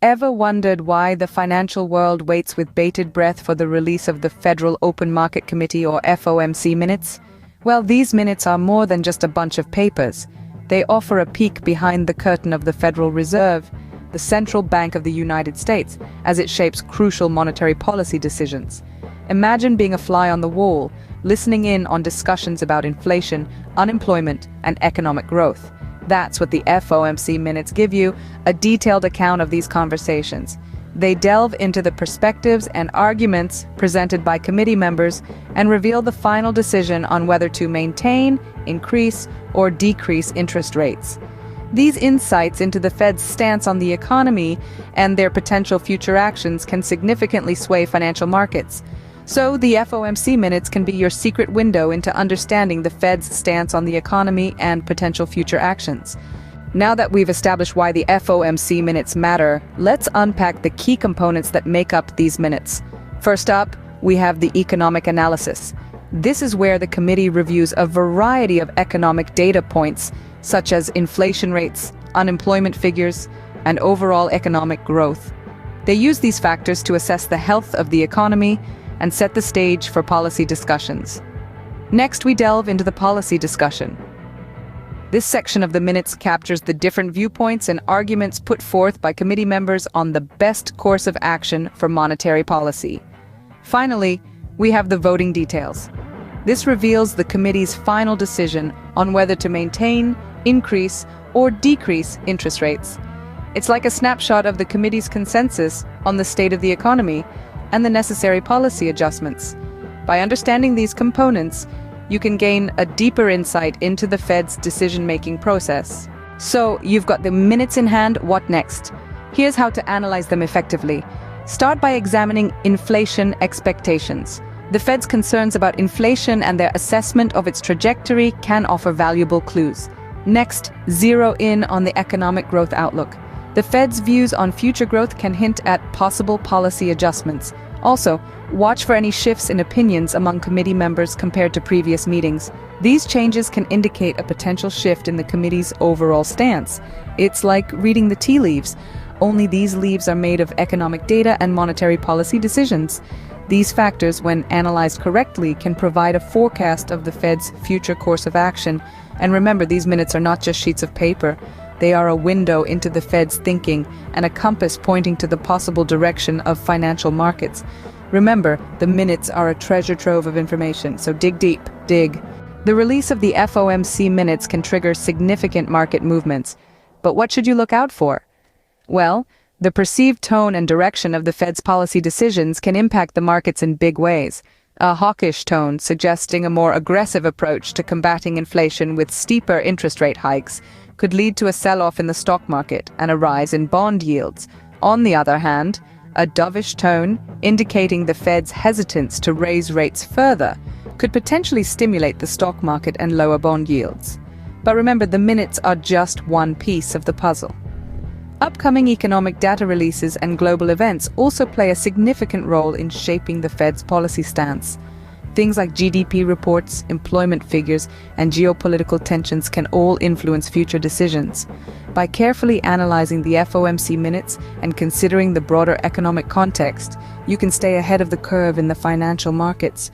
Ever wondered why the financial world waits with bated breath for the release of the Federal Open Market Committee or FOMC minutes? Well, these minutes are more than just a bunch of papers. They offer a peek behind the curtain of the Federal Reserve, the central bank of the United States, as it shapes crucial monetary policy decisions. Imagine being a fly on the wall, listening in on discussions about inflation, unemployment, and economic growth. That's what the FOMC minutes give you, a detailed account of these conversations. They delve into the perspectives and arguments presented by committee members and reveal the final decision on whether to maintain, increase, or decrease interest rates. These insights into the Fed's stance on the economy and their potential future actions can significantly sway financial markets. So the FOMC minutes can be your secret window into understanding the Fed's stance on the economy and potential future actions. Now that we've established why the FOMC minutes matter, let's unpack the key components that make up these minutes. First up, we have the economic analysis. This is where the committee reviews a variety of economic data points, such as inflation rates, unemployment figures, and overall economic growth. They use these factors to assess the health of the economy and set the stage for policy discussions. Next, we delve into the policy discussion. This section of the minutes captures the different viewpoints and arguments put forth by committee members on the best course of action for monetary policy. Finally, we have the voting details. This reveals the committee's final decision on whether to maintain, increase, or decrease interest rates. It's like a snapshot of the committee's consensus on the state of the economy and the necessary policy adjustments. By understanding these components, you can gain a deeper insight into the Fed's decision-making process. So, you've got the minutes in hand, what next? Here's how to analyze them effectively. Start by examining inflation expectations. The Fed's concerns about inflation and their assessment of its trajectory can offer valuable clues. Next, zero in on the economic growth outlook. The Fed's views on future growth can hint at possible policy adjustments. Also, watch for any shifts in opinions among committee members compared to previous meetings. These changes can indicate a potential shift in the committee's overall stance. It's like reading the tea leaves, only these leaves are made of economic data and monetary policy decisions. These factors, when analyzed correctly, can provide a forecast of the Fed's future course of action. And remember, these minutes are not just sheets of paper. They are a window into the Fed's thinking and a compass pointing to the possible direction of financial markets. Remember, the minutes are a treasure trove of information, so dig deep, dig. The release of the FOMC minutes can trigger significant market movements. But what should you look out for? Well, the perceived tone and direction of the Fed's policy decisions can impact the markets in big ways. A hawkish tone suggesting a more aggressive approach to combating inflation with steeper interest rate hikes could lead to a sell-off in the stock market and a rise in bond yields. On the other hand, a dovish tone, indicating the Fed's hesitance to raise rates further, could potentially stimulate the stock market and lower bond yields. But remember, the minutes are just one piece of the puzzle. Upcoming economic data releases and global events also play a significant role in shaping the Fed's policy stance. Things like GDP reports, employment figures, and geopolitical tensions can all influence future decisions. By carefully analyzing the FOMC minutes and considering the broader economic context, you can stay ahead of the curve in the financial markets.